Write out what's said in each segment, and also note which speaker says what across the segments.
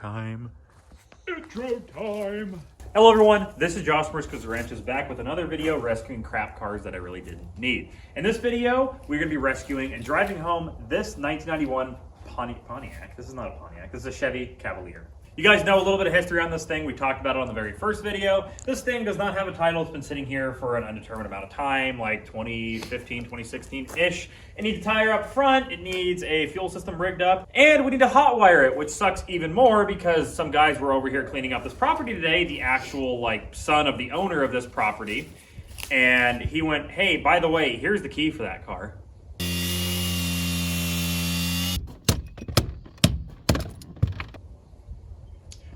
Speaker 1: time. Intro time. Hello everyone, this is Josh from Risco's Ranch is back with another video rescuing crap cars that I really didn't need. In this video, we're going to be rescuing and driving home this 1991 Pontiac. This is not a Pontiac, this is a Chevy Cavalier. You guys know a little bit of history on this thing. We talked about it on the very first video. This thing does not have a title. It's been sitting here for an undetermined amount of time, like 2015, 2016-ish. It needs a tire up front. It needs a fuel system rigged up. And we need to hot wire it, which sucks even more because some guys were over here cleaning up this property today, the actual son of the owner of this property. And he went, hey, by the way, here's the key for that car.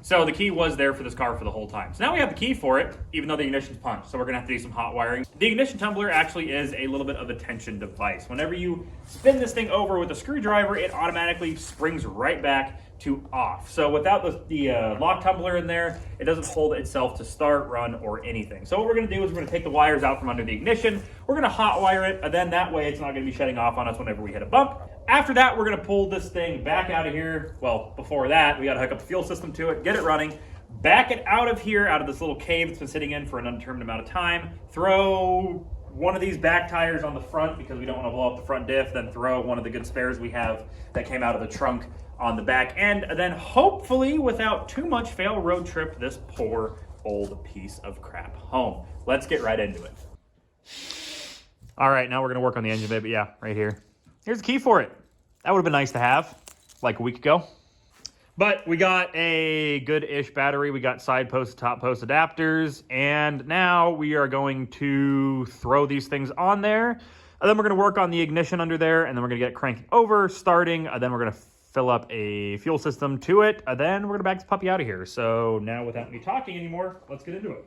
Speaker 1: So the key was there for this car for the whole time. So now we have the key for it, even though the ignition's punched. So we're gonna have to do some hot wiring. The ignition tumbler actually is a little bit of a tension device. Whenever you spin this thing over with a screwdriver, it automatically springs right back to off. So without the lock tumbler in there, it doesn't hold itself to start, run, or anything. So what we're gonna do is we're gonna take the wires out from under the ignition. We're gonna hot wire it, and then that way it's not gonna be shutting off on us whenever we hit a bump. After that, we're gonna pull this thing back out of here. Well, before that, we gotta hook up the fuel system to it, get it running, back it out of here, out of this little cave it's been sitting in for an undetermined amount of time, throw one of these back tires on the front because we don't wanna blow up the front diff, then throw one of the good spares we have that came out of the trunk on the back end, and then hopefully, without too much fail, road trip this poor old piece of crap home. Let's get right into it. All right, now we're gonna work on the engine bay, but yeah, right here. Here's the key for it. That would have been nice to have like a week ago. But we got a good-ish battery. We got side post, top post adapters. And now we are going to throw these things on there. And then we're going to work on the ignition under there. And then we're going to get cranking over, starting. And then we're going to fill up a fuel system to it. And then we're going to back this puppy out of here. So now without me talking anymore, let's get into it.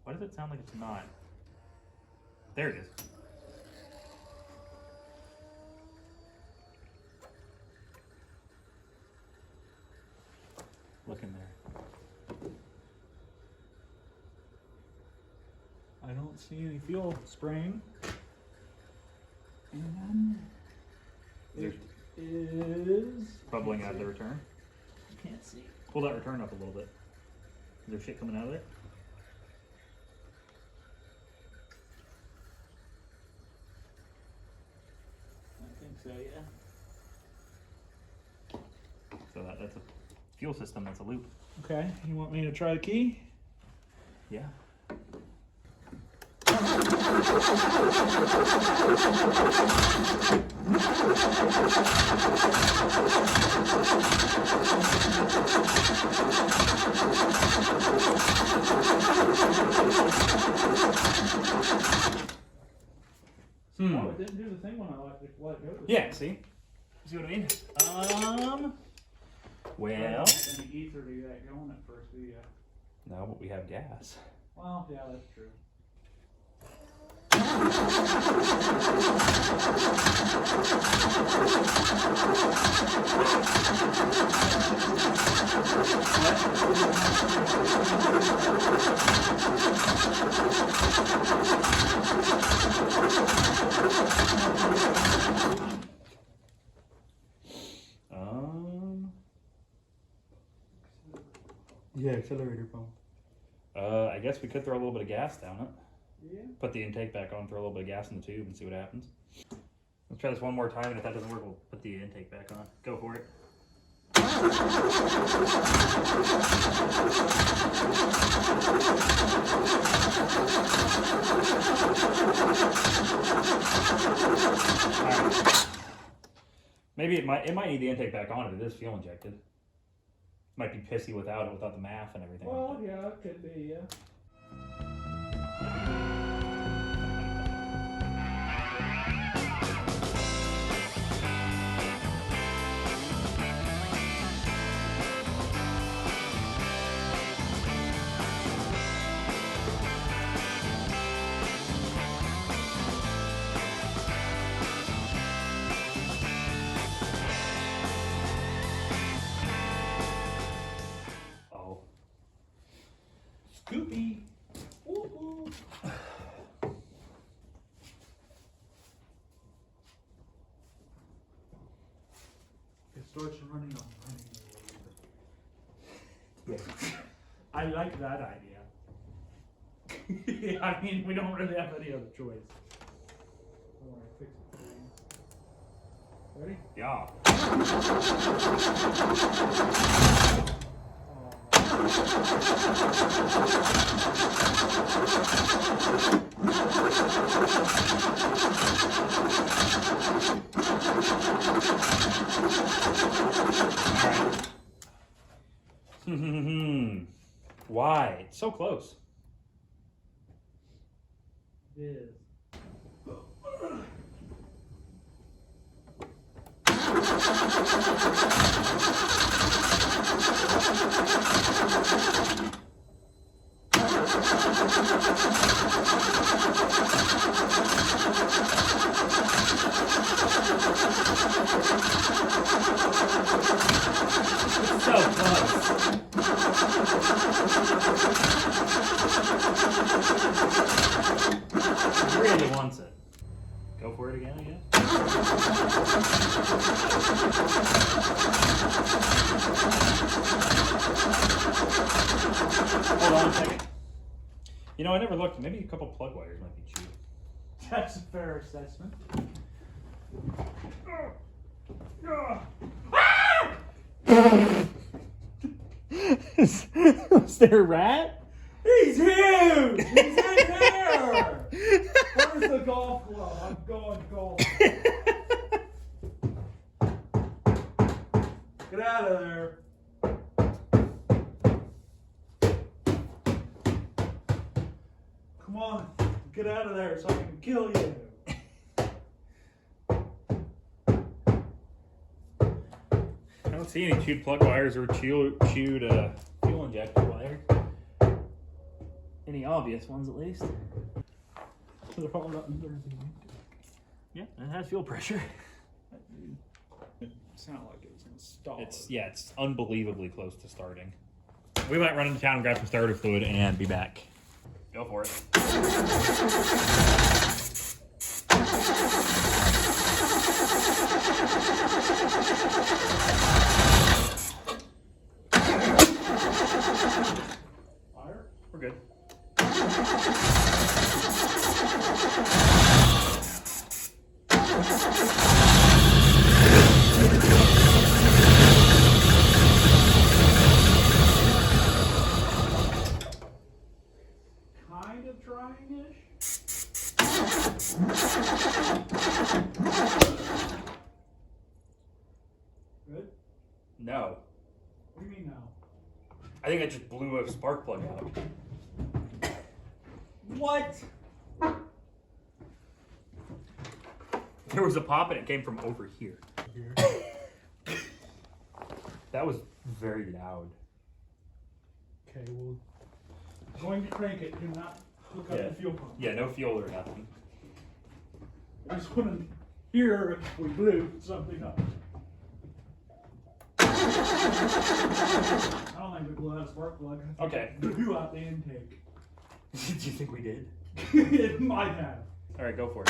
Speaker 1: Why does it sound like it's not? There it is. Look in there. I don't see any fuel spraying. And it is bubbling out of the return.
Speaker 2: I can't see.
Speaker 1: Pull that return up a little bit. Is there shit coming out of there?
Speaker 2: So yeah.
Speaker 1: So that's a fuel system, that's a loop.
Speaker 2: Okay, you want me to try the key?
Speaker 1: Yeah.
Speaker 2: Oh, it didn't do the thing when I let it go.
Speaker 1: Yeah, see? See what I mean? Well.
Speaker 2: Any ether to get going at first, do you?
Speaker 1: No, but we have gas.
Speaker 2: Well, yeah, that's true.
Speaker 1: Yeah, accelerator pump. I guess we could throw a little bit of gas down it.
Speaker 2: Yeah.
Speaker 1: Put the intake back on, throw a little bit of gas in the tube and see what happens. Let's try this one more time, and if that doesn't work, we'll put the intake back on. Go for it. Right. Maybe it might need the intake back on if it is fuel injected. Might be pissy without the math and everything.
Speaker 2: Well, yeah, it could be, yeah. Scoopy. Woo-hoo. It starts running on running. I like that idea. I mean, we don't really have any other choice. Alright, fix it. Ready?
Speaker 1: Yeah. Why? It's so close.
Speaker 2: It is.
Speaker 1: It's so close. He really wants it. Go for it again, I guess. Hold on a second. You know, I never looked. Maybe a couple plug wires might be chewed.
Speaker 2: That's a fair assessment.
Speaker 1: Is there a rat?
Speaker 2: He's huge! He's in there! Where's the golf club? I'm going golf. Get out of there. Come on, get out of there so I can kill you.
Speaker 1: I don't see any chewed plug wires or chewed fuel injector wires. Any obvious ones, at least.
Speaker 2: They're all up under the
Speaker 1: Yeah, it has fuel pressure.
Speaker 2: It sounded like it was gonna stall.
Speaker 1: It's unbelievably close to starting. We might run into town and grab some starter fluid and be back. Go for it.
Speaker 2: Fire?
Speaker 1: We're good.
Speaker 2: Kind of trying-ish. Good?
Speaker 1: No.
Speaker 2: What do you mean now?
Speaker 1: I think I just blew a spark plug out.
Speaker 2: What?
Speaker 1: There was a pop and it came from over here. That was very loud.
Speaker 2: Okay, well, going to crank it. Do not hook up the fuel pump.
Speaker 1: Yeah, no fuel or nothing.
Speaker 2: I just want to hear if we blew something up. I don't think we blew out a spark plug.
Speaker 1: Okay.
Speaker 2: We blew out the intake.
Speaker 1: Do you think we did?
Speaker 2: It might have.
Speaker 1: All right, go for it.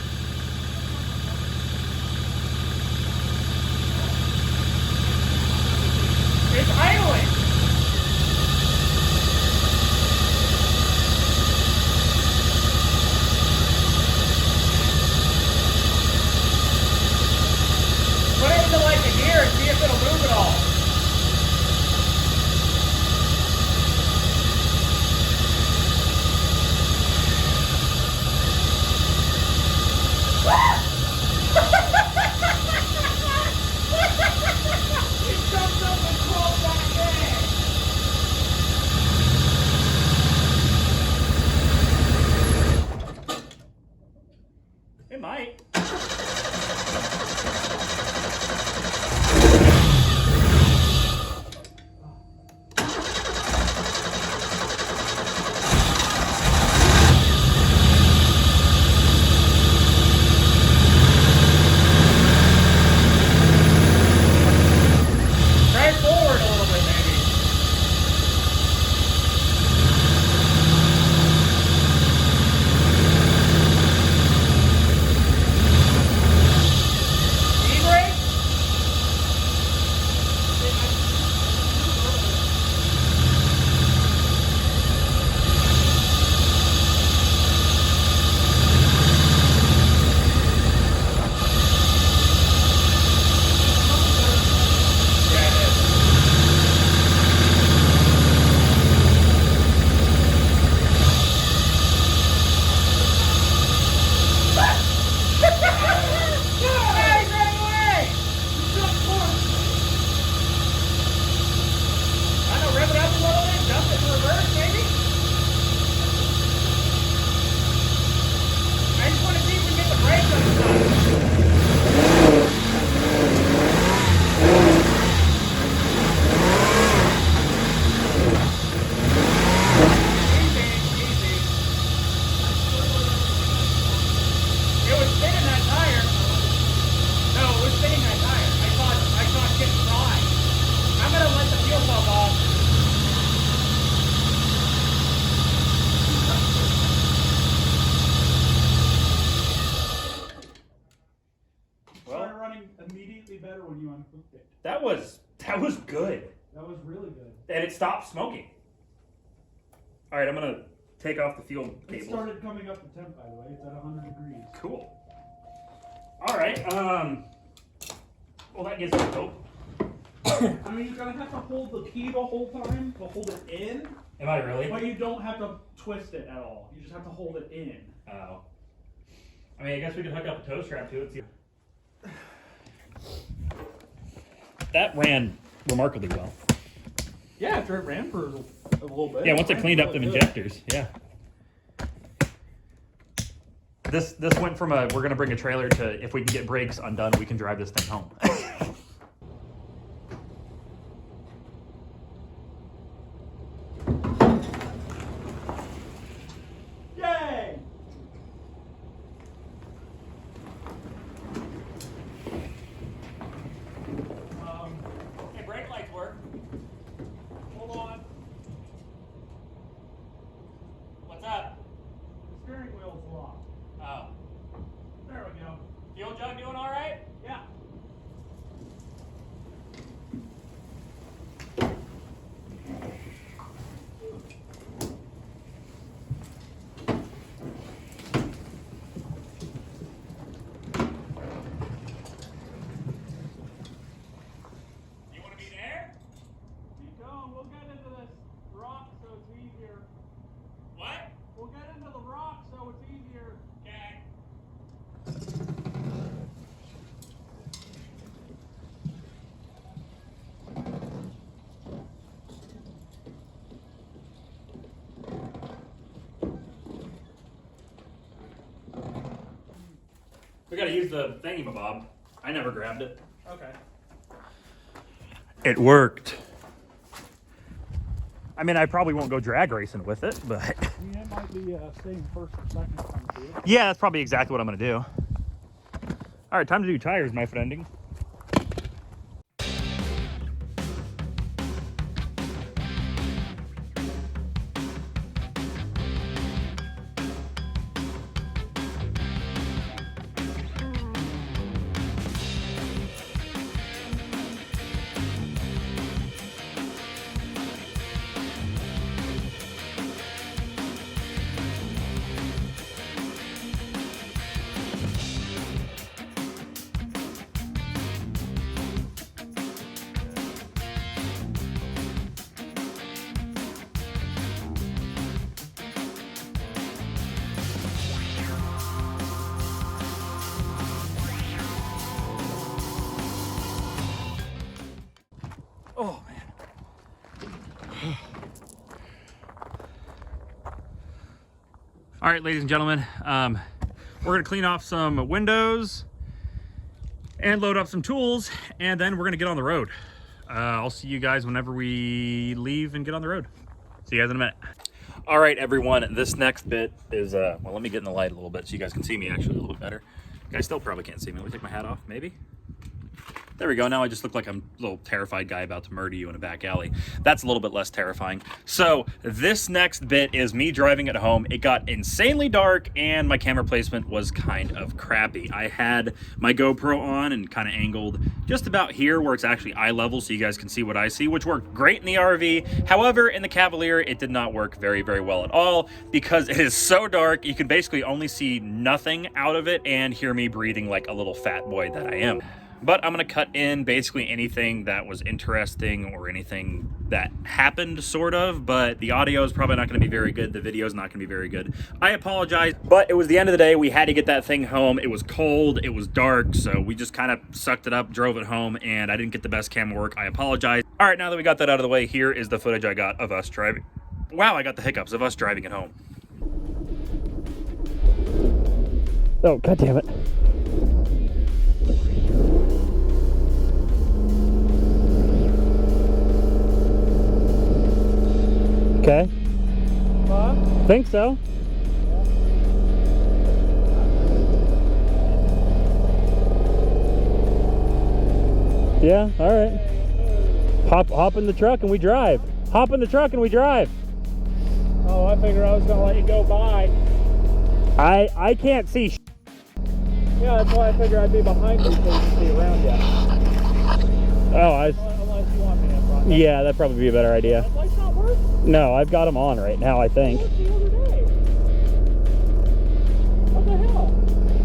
Speaker 2: better when you unhooked it.
Speaker 1: That was good.
Speaker 2: That was really good.
Speaker 1: And it stopped smoking. All right, I'm gonna take off the fuel
Speaker 2: It
Speaker 1: cable.
Speaker 2: started coming up the temp, by the way. It's at 100 degrees.
Speaker 1: Cool. All right. Well, that gives me hope.
Speaker 2: I mean, you're gonna have to hold the key the whole time, to hold it in.
Speaker 1: Am I really?
Speaker 2: But you don't have to twist it at all. You just have to hold it in.
Speaker 1: Oh. I mean, I guess we could hook up a tow strap to it. That ran remarkably well.
Speaker 2: Yeah, after it ran for a little bit.
Speaker 1: Yeah, once I cleaned up the injectors, yeah. This went from we're gonna bring a trailer to if we can get brakes undone, we can drive this thing home.
Speaker 2: Yay!
Speaker 1: Hey, brake lights work.
Speaker 2: Hold on.
Speaker 1: What's up?
Speaker 2: The steering wheel's locked.
Speaker 1: Oh.
Speaker 2: There we go.
Speaker 1: Fuel jug doing all right?
Speaker 2: Yeah.
Speaker 1: You want to be there?
Speaker 2: Keep going. We'll get into this rock so it's easier.
Speaker 1: What?
Speaker 2: We'll get into the rock so it's easier.
Speaker 1: Okay. We gotta use the thingy-mabob. I never grabbed it.
Speaker 2: Okay.
Speaker 1: It worked. I mean, I probably won't go drag racing with it, but
Speaker 2: Yeah, it might be staying first or second time too.
Speaker 1: yeah, that's probably exactly what I'm gonna do. All right, time to do tires, my friending. Oh, man. All right, ladies and gentlemen, we're gonna clean off some windows and load up some tools, and then we're gonna get on the road. I'll see you guys whenever we leave and get on the road. See you guys in a minute. All right, everyone, this next bit is, well, let me get in the light a little bit so you guys can see me actually a little bit better. You guys still probably can't see me. Let me take my hat off, maybe. There we go. Now I just look like I'm a little terrified guy about to murder you in a back alley. That's a little bit less terrifying. So this next bit is me driving at home. It got insanely dark and my camera placement was kind of crappy. I had my GoPro on and kind of angled just about here where it's actually eye level so you guys can see what I see, which worked great in the RV. However, in the Cavalier, it did not work very, very well at all because it is so dark. You can basically only see nothing out of it and hear me breathing like a little fat boy that I am. But I'm gonna cut in basically anything that was interesting or anything that happened, sort of, but the audio is probably not gonna be very good. The video is not gonna be very good. I apologize, but it was the end of the day. We had to get that thing home. It was cold, it was dark, so we just kind of sucked it up, drove it home, and I didn't get the best camera work. I apologize. All right, now that we got that out of the way, here is the footage I got of us driving. Wow, I got the hiccups of us driving it home. Oh, God damn it. Okay.
Speaker 2: Huh?
Speaker 1: Think so. Yeah, all right. Hop in the truck and we drive. Hop in the truck and we drive.
Speaker 2: Oh, I figured I was gonna let you go by.
Speaker 1: I can't see.
Speaker 2: Yeah, that's why I figured I'd be behind you so you can see around you.
Speaker 1: Oh,
Speaker 2: Unless you want me to front.
Speaker 1: yeah, that'd probably be a better idea.
Speaker 2: Headlights not work?
Speaker 1: No, I've got them on right now, I think.
Speaker 2: What the other day? What the hell?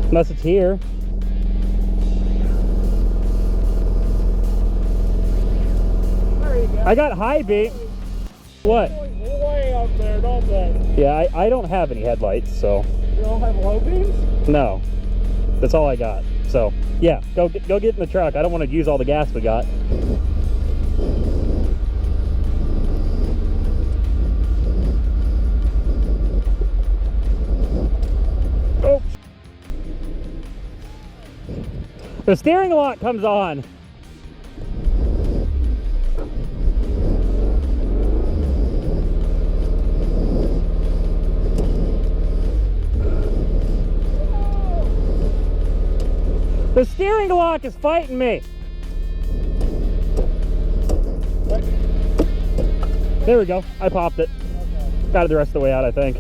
Speaker 1: Unless it's here.
Speaker 2: There you go.
Speaker 1: I got high beat. What?
Speaker 2: Way up there, don't they?
Speaker 1: Yeah, I don't have any headlights, so
Speaker 2: You don't have low beams?
Speaker 1: no. That's all I got. So, yeah, go get in the truck. I don't want to use all the gas we got. Oh. The steering lock comes on. The steering lock is fighting me. There we go. I popped it.
Speaker 2: Okay.
Speaker 1: Got it the rest of the way out, I think.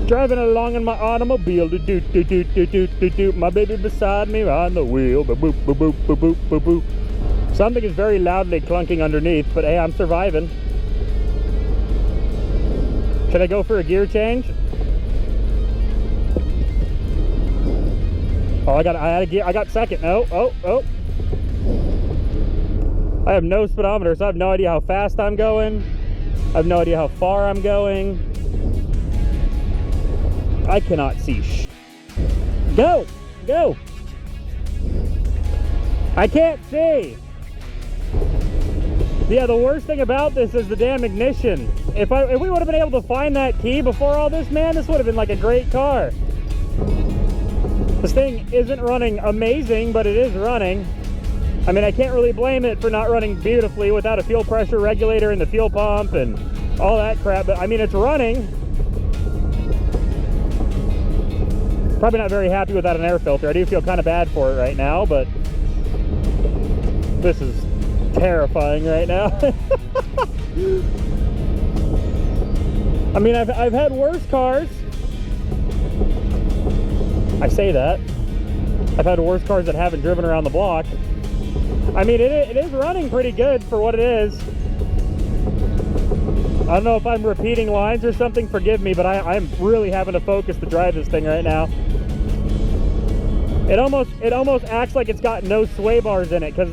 Speaker 1: Driving along in my automobile, do do do do do do do do. My baby beside me on the wheel, boop boop boop boop boop boop boop boop. Something is very loudly clunking underneath, but hey, I'm surviving. Should I go for a gear change? Oh, I had a gear. I got second. Oh. I have no speedometer, so I have no idea how fast I'm going. I have no idea how far I'm going. I cannot see sh. Go! I can't see! Yeah, the worst thing about this is the damn ignition. If we would have been able to find that key before all this, man, this would have been like a great car. This thing isn't running amazing, but it is running. I mean, I can't really blame it for not running beautifully without a fuel pressure regulator in the fuel pump and all that crap, but I mean, it's running. Probably not very happy without an air filter. I do feel kind of bad for it right now, but this is terrifying right now. I mean, I've had worse cars. I say that. I've had worse cars that haven't driven around the block. I mean, it is running pretty good for what it is. I don't know if I'm repeating lines or something, forgive me, but I'm really having to focus to drive this thing right now. It almost acts like it's got no sway bars in it, because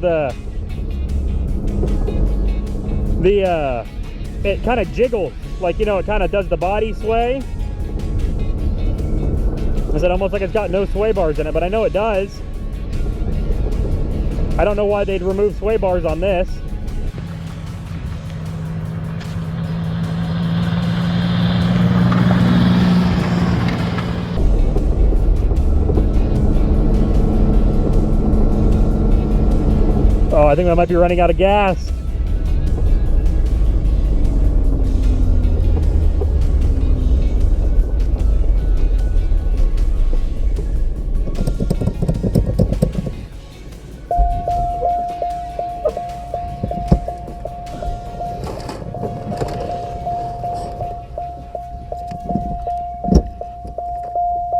Speaker 1: it kind of jiggles, like, you know, it kind of does the body sway. Is it almost like it's got no sway bars in it, but I know it does. I don't know why they'd remove sway bars on this. Oh, I think I might be running out of gas.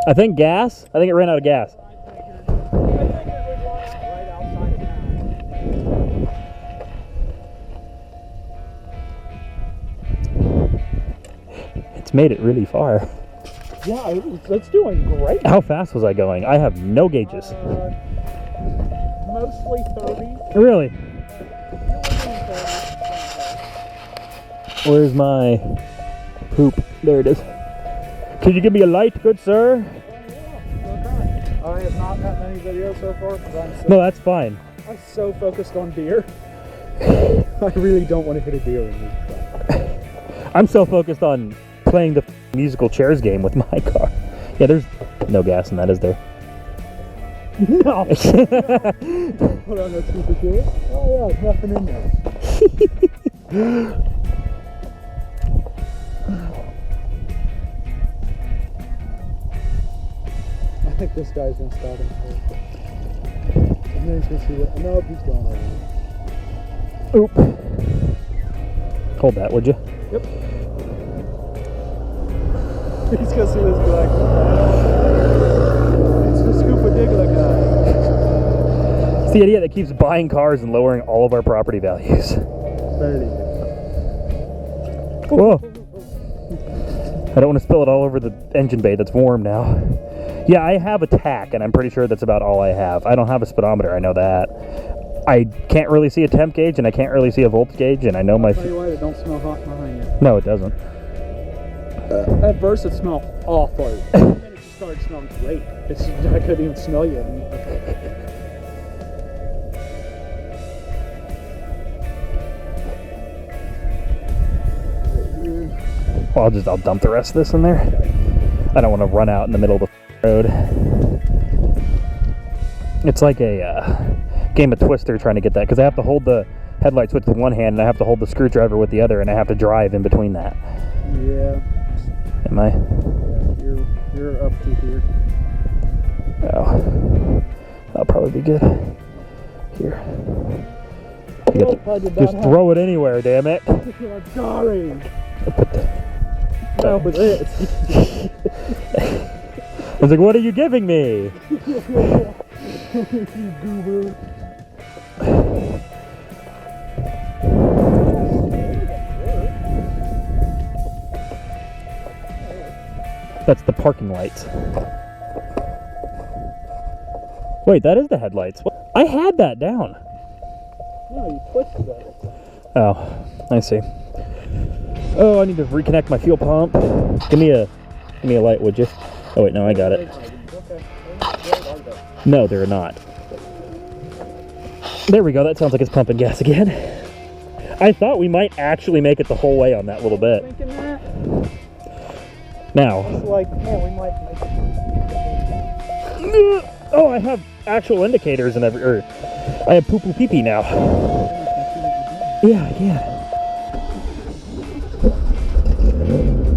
Speaker 1: I think gas. I think it ran out of gas. It's made it really far.
Speaker 2: Yeah, it's doing great.
Speaker 1: How fast was I going? I have no gauges.
Speaker 2: Mostly 30.
Speaker 1: Really? Where's my poop? There it is. Could you give me a light, good sir?
Speaker 2: Okay. I have not had many videos so far because
Speaker 1: No, that's fine.
Speaker 2: I'm so focused on deer. I really don't want to hit a deer in this.
Speaker 1: I'm so focused on playing the musical chairs game with my car. Yeah, there's no gas in that, is there?
Speaker 2: No. Hold on, that's super cool. Oh yeah, there's nothing in there. I think this guy's gonna stop him first. And then he's gonna see what. Nope, he's going over.
Speaker 1: Oop. Hold that, would you?
Speaker 2: Yep. He's gonna see this black. It's the scuba digger guy.
Speaker 1: It's the idiot that keeps buying cars and lowering all of our property values.
Speaker 2: Barely.
Speaker 1: Whoa. I don't want to spill it all over the engine bay that's warm now. Yeah, I have a tack, and I'm pretty sure that's about all I have. I don't have a speedometer, I know that. I can't really see a temp gauge, and I can't really see a voltage gauge, and I know my...
Speaker 2: I'll tell you why it don't smell hot behind you.
Speaker 1: No, it doesn't.
Speaker 2: At first it smelled awful. And then it started smelling great. I couldn't even smell you.
Speaker 1: Well, I'll dump the rest of this in there. I don't want to run out in the middle of the road. It's like a game of Twister trying to get that, because I have to hold the headlight switch with one hand and I have to hold the screwdriver with the other, and I have to drive in between that.
Speaker 2: Yeah.
Speaker 1: Am I?
Speaker 2: Yeah, you're up to here.
Speaker 1: Oh, that'll probably be good. Here. Just throw it anywhere, damn it.
Speaker 2: I'm sorry.
Speaker 1: Put the...
Speaker 2: Help with this.
Speaker 1: I was like, what are you giving me?
Speaker 2: You goober.
Speaker 1: That's the parking lights. Wait, that is the headlights. What? I had that down.
Speaker 2: No, you twisted that.
Speaker 1: Oh, I see. Oh, I need to reconnect my fuel pump. Give me a light, would you? Oh wait, no, I got it. No, they're not. There we go. That sounds like it's pumping gas again. I thought we might actually make it the whole way on that little bit.
Speaker 2: Thinking that?
Speaker 1: Now.
Speaker 2: It's like, man, we might make it.
Speaker 1: Oh, I have actual indicators and every. I have poo poo pee pee now. Yeah, I can.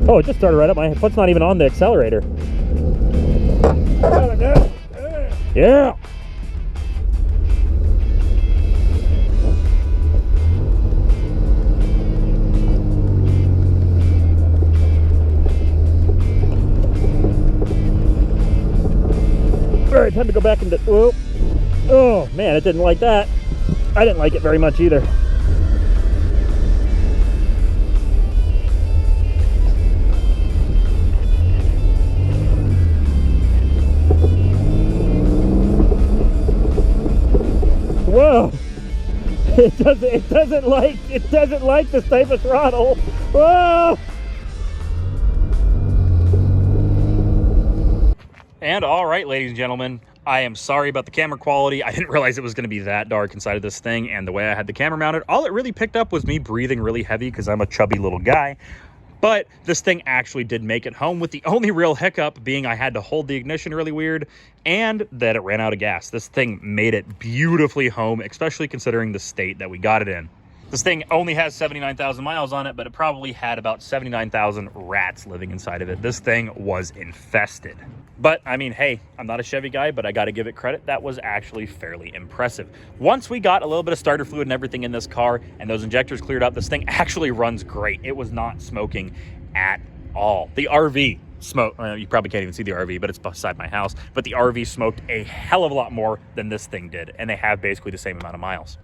Speaker 1: Oh, it just started right up. My foot's not even on the accelerator. Yeah. All right, time to go back into. Whoa. Oh man, it didn't like that. I didn't like it very much either. Whoa! It doesn't like this type of throttle. Whoa! And all right, ladies and gentlemen, I am sorry about the camera quality. I didn't realize it was going to be that dark inside of this thing, and the way I had the camera mounted, all it really picked up was me breathing really heavy because I'm a chubby little guy. But this thing actually did make it home, with the only real hiccup being I had to hold the ignition really weird and that it ran out of gas. This thing made it beautifully home, especially considering the state that we got it in. This thing only has 79,000 miles on it, but it probably had about 79,000 rats living inside of it. This thing was infested. But I mean, hey, I'm not a Chevy guy, but I got to give it credit. That was actually fairly impressive. Once we got a little bit of starter fluid and everything in this car and those injectors cleared up, this thing actually runs great. It was not smoking at all. The RV smoked, you probably can't even see the RV, but it's beside my house. But the RV smoked a hell of a lot more than this thing did. And they have basically the same amount of miles.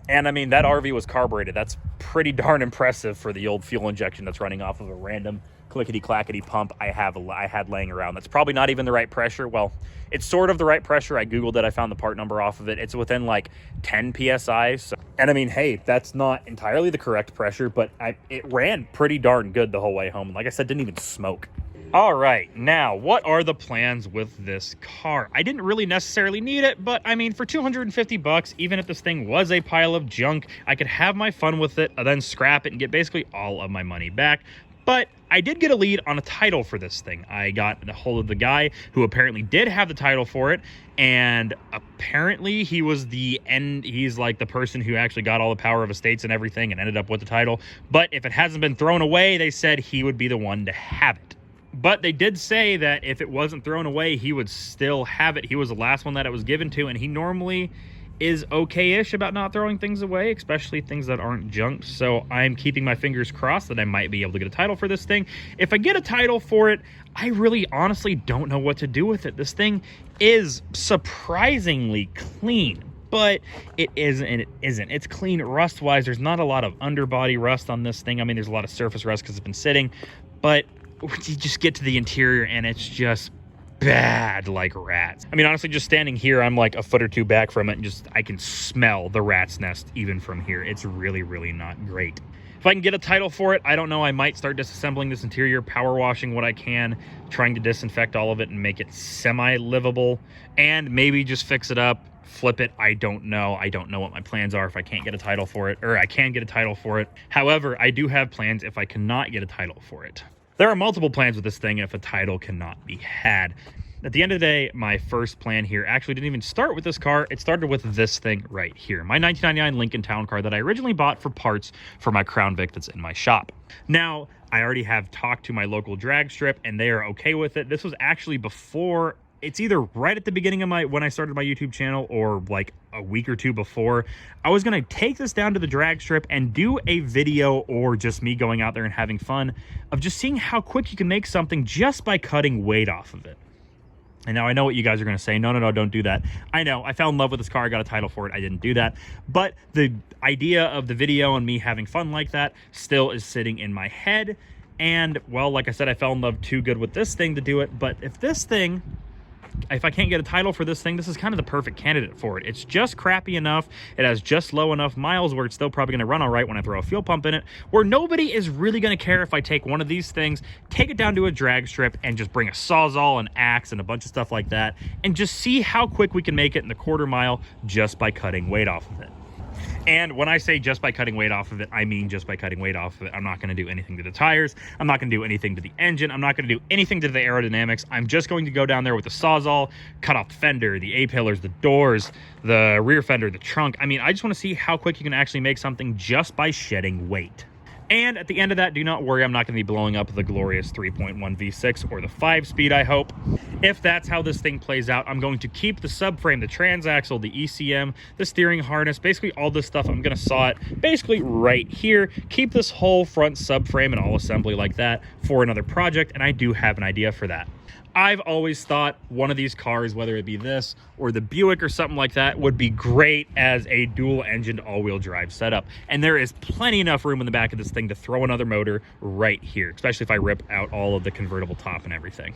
Speaker 1: And I mean, that RV was carbureted. That's pretty darn impressive for the old fuel injection that's running off of a random clickety-clackety pump I had laying around. That's probably not even the right pressure. Well, it's sort of the right pressure. I Googled it. I found the part number off of it. It's within like 10 PSI. So, and I mean, hey, that's not entirely the correct pressure, but it ran pretty darn good the whole way home. Like I said, didn't even smoke. All right, now, what are the plans with this car? I didn't really necessarily need it, but I mean, for 250 bucks, even if this thing was a pile of junk, I could have my fun with it, and then scrap it and get basically all of my money back. But I did get a lead on a title for this thing. I got a hold of the guy who apparently did have the title for it, and apparently he's like the person who actually got all the power of estates and everything and ended up with the title. But if it hasn't been thrown away, they said he would be the one to have it. But they did say that if it wasn't thrown away, he would still have it. He was the last one that it was given to, and he normally is okay-ish about not throwing things away, especially things that aren't junked. So I'm keeping my fingers crossed that I might be able to get a title for this thing. If I get a title for it, I really honestly don't know what to do with it. This thing is surprisingly clean, but it isn't and it isn't. It's clean rust-wise. There's not a lot of underbody rust on this thing. I mean, there's a lot of surface rust because it's been sitting, but you just get to the interior and it's just bad like rats. I mean, honestly, just standing here, I'm like a foot or two back from it, and just I can smell the rat's nest even from here. It's really, really not great. If I can get a title for it, I don't know, I might start disassembling this interior, power washing what I can, trying to disinfect all of it and make it semi-livable, and maybe just fix it up, flip it. I don't know. I don't know what my plans are if I can't get a title for it, or I can get a title for it. However, I do have plans if I cannot get a title for it. There are multiple plans with this thing if a title cannot be had. At the end of the day, my first plan here actually didn't even start with this car. It started with this thing right here, my 1999 Lincoln Town Car that I originally bought for parts for my Crown Vic that's in my shop. Now, I already have talked to my local drag strip and they are okay with it. This was actually before, it's either right at the beginning of when I started my YouTube channel or like a week or two before. I was going to take this down to the drag strip and do a video, or just me going out there and having fun, of just seeing how quick you can make something just by cutting weight off of it. And now I know what you guys are going to say. No, don't do that. I know. I fell in love with this car. I got a title for it. I didn't do that. But the idea of the video and me having fun like that still is sitting in my head. And, well, like I said, I fell in love too good with this thing to do it. But if I can't get a title for this thing, this is kind of the perfect candidate for it. It's just crappy enough. It has just low enough miles where it's still probably going to run all right when I throw a fuel pump in it, where nobody is really going to care if I take one of these things, take it down to a drag strip, and just bring a Sawzall, an axe, and a bunch of stuff like that, and just see how quick we can make it in the quarter mile just by cutting weight off of it. And when I say just by cutting weight off of it, I mean just by cutting weight off of it. I'm not going to do anything to the tires. I'm not going to do anything to the engine. I'm not going to do anything to the aerodynamics. I'm just going to go down there with the Sawzall, cut off the fender, the A-pillars, the doors, the rear fender, the trunk. I mean, I just want to see how quick you can actually make something just by shedding weight. And at the end of that, do not worry, I'm not going to be blowing up the glorious 3.1 V6 or the 5-speed, I hope. If that's how this thing plays out, I'm going to keep the subframe, the transaxle, the ECM, the steering harness, basically all this stuff. I'm going to saw it basically right here, keep this whole front subframe and all assembly like that for another project, and I do have an idea for that. I've always thought one of these cars, whether it be this or the Buick or something like that, would be great as a dual-engined all-wheel drive setup. And there is plenty enough room in the back of this thing to throw another motor right here, especially if I rip out all of the convertible top and everything.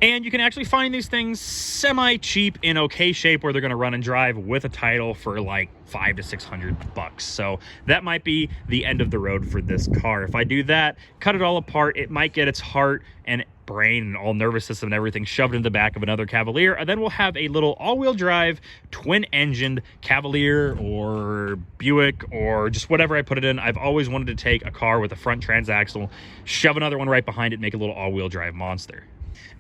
Speaker 1: And you can actually find these things semi-cheap in okay shape where they're going to run and drive with a title for like $500 to $600. So that might be the end of the road for this car. If I do that, cut it all apart, it might get its heart and brain and all nervous system and everything shoved in the back of another Cavalier, and then we'll have a little all-wheel drive twin-engined Cavalier or Buick or just whatever I put it in. I've always wanted to take a car with a front transaxle, shove another one right behind it, make a little all-wheel drive monster.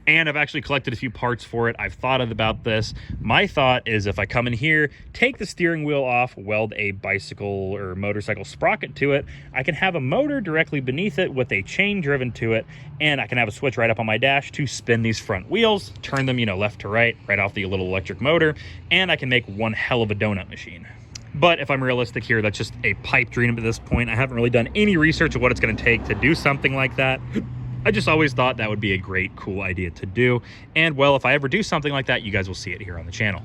Speaker 1: And I've actually collected a few parts for it. I've thought about this. My thought is if I come in here, take the steering wheel off, weld a bicycle or motorcycle sprocket to it, I can have a motor directly beneath it with a chain driven to it, and I can have a switch right up on my dash to spin these front wheels, turn them, left to right off the little electric motor, and I can make one hell of a donut machine. But if I'm realistic here, that's just a pipe dream at this point. I haven't really done any research of what it's going to take to do something like that. I just always thought that would be a great, cool idea to do. And, well, if I ever do something like that, you guys will see it here on the channel.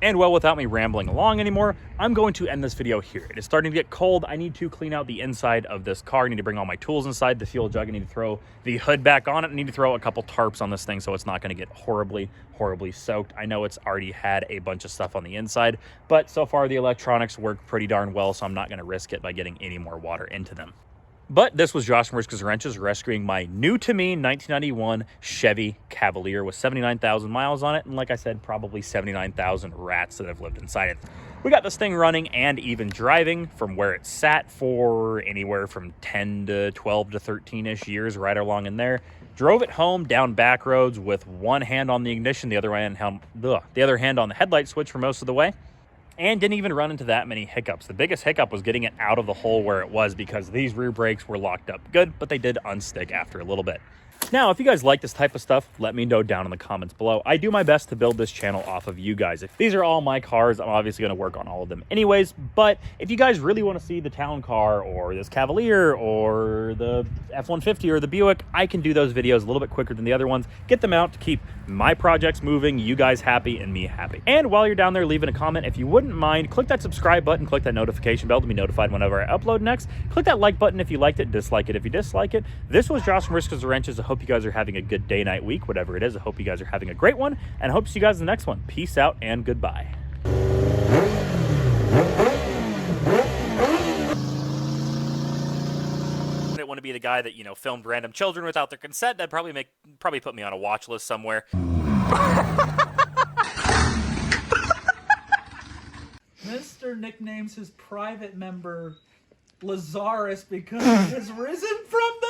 Speaker 1: And, well, without me rambling along anymore, I'm going to end this video here. It is starting to get cold. I need to clean out the inside of this car. I need to bring all my tools inside, the fuel jug. I need to throw the hood back on it. I need to throw a couple tarps on this thing so it's not going to get horribly, horribly soaked. I know it's already had a bunch of stuff on the inside, but so far the electronics work pretty darn well, so I'm not going to risk it by getting any more water into them. But this was Josh from Whiskers and Wrenches rescuing my new-to-me 1991 Chevy Cavalier with 79,000 miles on it. And like I said, probably 79,000 rats that have lived inside it. We got this thing running and even driving from where it sat for anywhere from 10 to 12 to 13-ish years, right along in there. Drove it home down back roads with one hand on the ignition, the other hand on the headlight switch for most of the way. And didn't even run into that many hiccups. The biggest hiccup was getting it out of the hole where it was because these rear brakes were locked up good, but they did unstick after a little bit. Now, if you guys like this type of stuff, let me know down in the comments below. I do my best to build this channel off of you guys. If these are all my cars, I'm obviously going to work on all of them anyways, but if you guys really want to see the town car or this Cavalier or the F-150 or the Buick, I can do those videos a little bit quicker than the other ones, get them out to keep my projects moving, you guys happy, and me happy. And while you're down there leaving a comment, if you wouldn't mind, click that subscribe button, click that notification bell to be notified whenever I upload next. Click that like button if you liked it, dislike it if you dislike it. This was Josh from Riskers and Wrenches. I hope you guys are having a good day, night, week, whatever it is. I hope you guys are having a great one, and I hope to see you guys in the next one. Peace out and goodbye. I didn't want to be the guy that, you know, filmed random children without their consent. That'd probably put me on a watch list somewhere.
Speaker 3: Mr. nicknames his private member Lazarus because he has risen from the